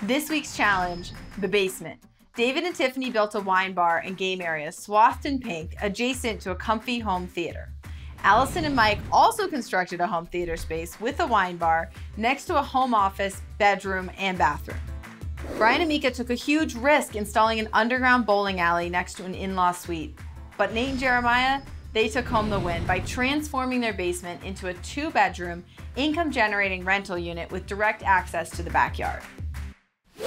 This week's challenge, the basement. David and Tiffany built a wine bar and game area swathed in pink adjacent to a comfy home theater. Allison and Mike also constructed a home theater space with a wine bar next to a home office, bedroom, and bathroom. Brian and Mika took a huge risk installing an underground bowling alley next to an in-law suite. But Nate and Jeremiah, they took home the win by transforming their basement into a 2-bedroom, income-generating rental unit with direct access to the backyard.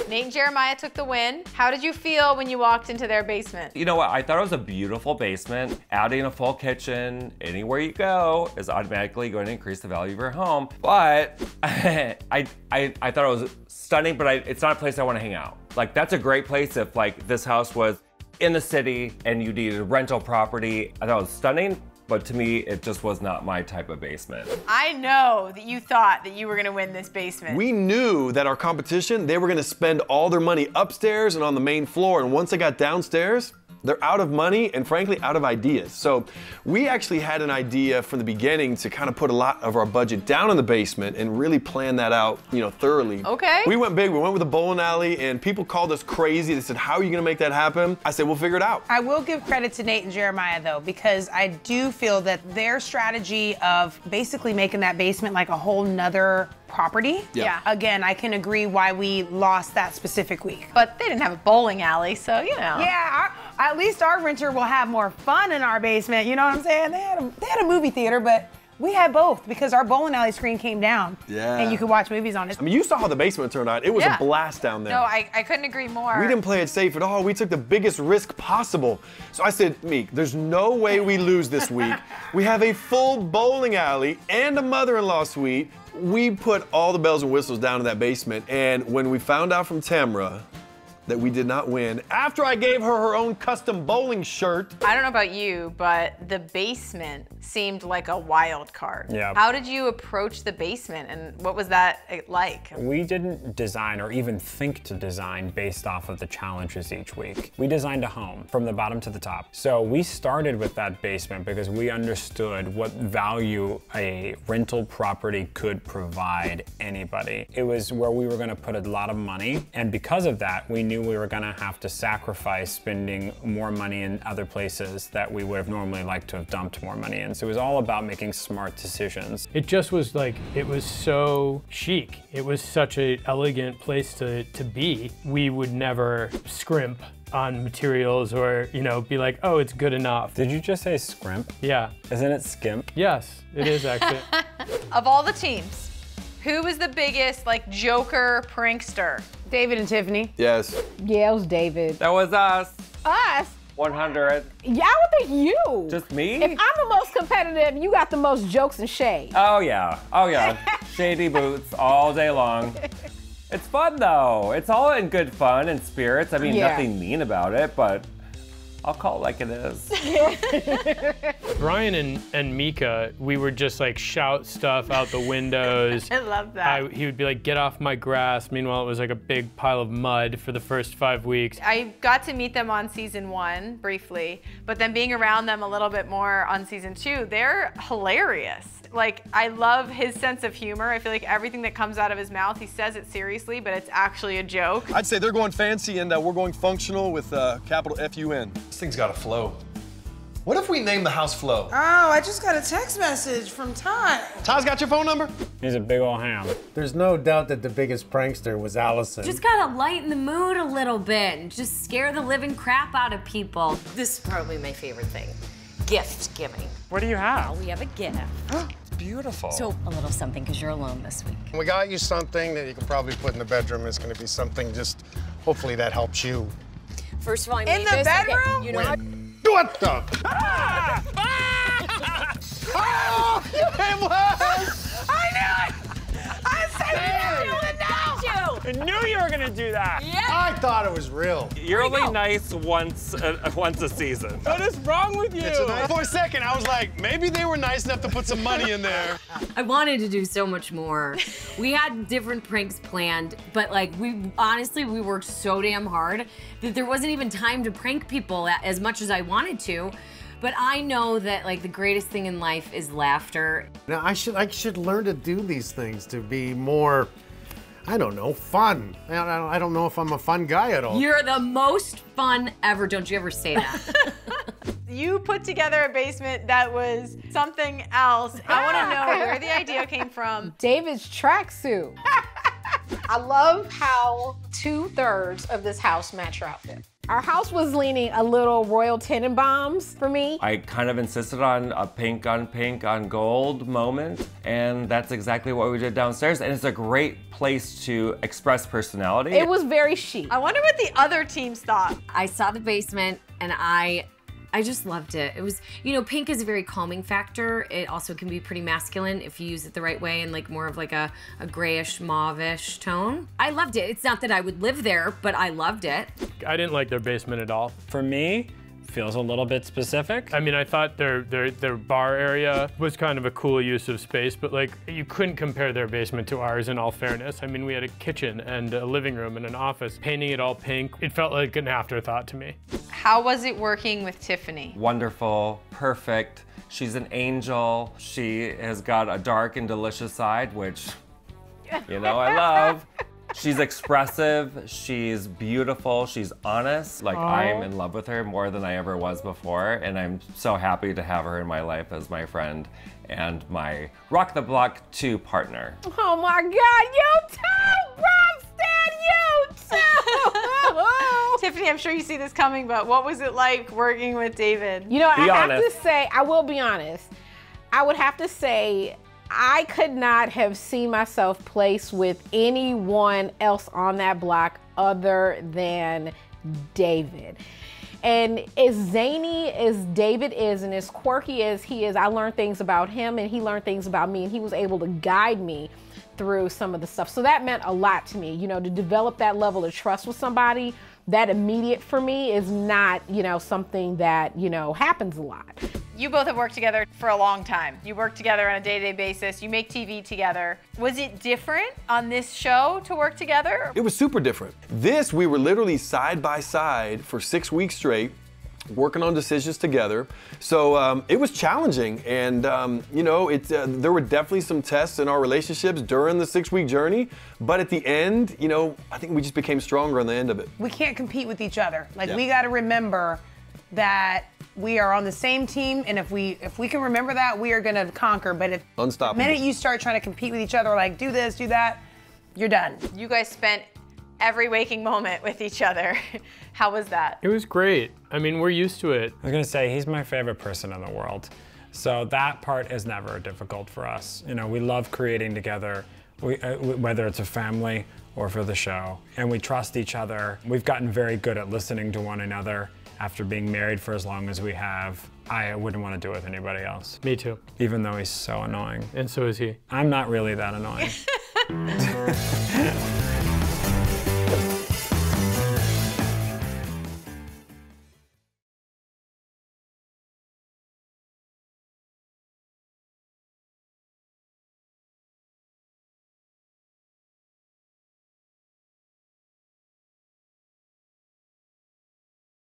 Nate and Jeremiah took the win. How did you feel when you walked into their basement? You know what, I thought it was a beautiful basement. Adding a full kitchen anywhere you go is automatically going to increase the value of your home. But I thought it was stunning, but it's not a place I want to hang out. Like, that's a great place if like this house was in the city and you needed a rental property. I thought it was stunning, but to me, it just was not my type of basement. I know that you thought that you were gonna win this basement. We knew that our competition, they were gonna spend all their money upstairs and on the main floor, and once they got downstairs, they're out of money and frankly out of ideas. So we actually had an idea from the beginning to kind of put a lot of our budget down in the basement and really plan that out, you know, thoroughly. Okay. We went big, we went with a bowling alley, and people called us crazy. They said, how are you gonna make that happen? I said, we'll figure it out. I will give credit to Nate and Jeremiah though, because I do feel that their strategy of basically making that basement like a whole nother property. Yeah. Again, I can agree why we lost that specific week. But they didn't have a bowling alley, so you know. Yeah, at least our renter will have more fun in our basement, you know what I'm saying? They had a movie theater, but we had both because our bowling alley screen came down. Yeah. And you could watch movies on it. I mean, you saw how the basement turned out. It was a blast down there. No, I couldn't agree more. We didn't play it safe at all. We took the biggest risk possible. So I said, Meek, there's no way we lose this week. We have a full bowling alley and a mother-in-law suite. We put all the bells and whistles down in that basement. And when we found out from Tamra that we did not win, after I gave her her own custom bowling shirt. I don't know about you, but the basement seemed like a wild card. Yeah. How did you approach the basement and what was that like? We didn't design or even think to design based off of the challenges each week. We designed a home from the bottom to the top. So we started with that basement because we understood what value a rental property could provide anybody. It was where we were gonna put a lot of money, and because of that, we knew we were gonna have to sacrifice spending more money in other places that we would have normally liked to have dumped more money in. So it was all about making smart decisions. It just was like, it was so chic. It was such an elegant place to be. We would never scrimp on materials or, you know, be like, oh, it's good enough. Did you just say scrimp? Yeah. Isn't it skimp? Yes, it is actually. Of all the teams, who was the biggest like joker prankster? David and Tiffany. Yes. Yeah, it was David. That was us. Us? 100. Yeah, I would think you. Just me? If I'm the most competitive, you got the most jokes and shade. Oh yeah, shady boots all day long. It's fun though. It's all in good fun and spirits. I mean, nothing mean about it, but I'll call it like it is. Brian and Mika, we would just like shout stuff out the windows. I love that. He would be like, get off my grass. Meanwhile, it was like a big pile of mud for the first 5 weeks. I got to meet them on season 1 briefly, but then being around them a little bit more on season 2, they're hilarious. Like, I love his sense of humor. I feel like everything that comes out of his mouth, he says it seriously, but it's actually a joke. I'd say they're going fancy and we're going functional with capital F-U-N. This thing's got a flow. What if we name the house Flo? Oh, I just got a text message from Todd. Todd's got your phone number? He's a big old ham. There's no doubt that the biggest prankster was Allison. Just gotta lighten the mood a little bit and just scare the living crap out of people. This is probably my favorite thing. Gift giving. What do you have? Well, we have a gift. It's beautiful. So a little something, because you're alone this week. We got you something that you can probably put in the bedroom. It's gonna be something just, hopefully that helps you. First of all, I In made the this. bedroom? Okay, you know what? What the? Oh, it was! I knew it! I said you would know! I knew you were gonna do that. Yeah. I thought it was real. You're only nice once a season. What is wrong with you? For a second, I was like, maybe they were nice enough to put some money in there. I wanted to do so much more. We had different pranks planned, but like honestly, we worked so damn hard that there wasn't even time to prank people as much as I wanted to. But I know that like the greatest thing in life is laughter. Now I should learn to do these things to be more, I don't know, fun. I don't know if I'm a fun guy at all. You're the most fun ever. Don't you ever say that. You put together a basement that was something else. I want to know where the idea came from. David's tracksuit. I love how 2/3 of this house match your outfit. Our house was leaning a little Royal Tenenbaums for me. I kind of insisted on a pink on gold moment, and that's exactly what we did downstairs, and it's a great place to express personality. It was very chic. I wonder what the other teams thought. I saw the basement and I just loved it. It was, you know, pink is a very calming factor. It also can be pretty masculine if you use it the right way and like more of like a grayish, mauve-ish tone. I loved it. It's not that I would live there, but I loved it. I didn't like their basement at all. For me, feels a little bit specific. I mean, I thought their bar area was kind of a cool use of space, but like you couldn't compare their basement to ours in all fairness. I mean, we had a kitchen and a living room and an office. Painting it all pink, it felt like an afterthought to me. How was it working with Tiffany? Wonderful, perfect. She's an angel. She has got a dark and delicious side, which, you know, I love. She's expressive, she's beautiful, she's honest. Like, I am in love with her more than I ever was before, and I'm so happy to have her in my life as my friend and my Rock the Block 2 partner. Oh my God, you too, Bromstead, you too! Tiffany, I'm sure you see this coming, but what was it like working with David? You know, Be I have honest. to say, I will be honest. I would have to say, I could not have seen myself placed with anyone else on that block other than David. And as zany as David is and as quirky as he is, I learned things about him and he learned things about me, and he was able to guide me through some of the stuff. So that meant a lot to me, you know, to develop that level of trust with somebody. That immediate for me is not, you know, something that, you know, happens a lot. You both have worked together for a long time. You work together on a day-to-day basis. You make TV together. Was it different on this show to work together? It was super different. This, we were literally side by side for 6 weeks straight, working on decisions together. So it was challenging, and you know, there were definitely some tests in our relationships during the 6-week journey, but at the end, you know, I think we just became stronger on the end of it. We can't compete with each other. Like, Yeah. we got to remember that we are on the same team, and if we can remember that, we are gonna conquer. But if Unstoppable. the minute you start trying to compete with each other, like do this, do that, you're done. You guys spent every waking moment with each other. How was that? It was great. I mean, we're used to it. I was gonna say, he's my favorite person in the world. So that part is never difficult for us. You know, we love creating together, whether it's a family or for the show. And we trust each other. We've gotten very good at listening to one another. After being married for as long as we have, I wouldn't want to do it with anybody else. Me too. Even though he's so annoying. And so is he. I'm not really that annoying.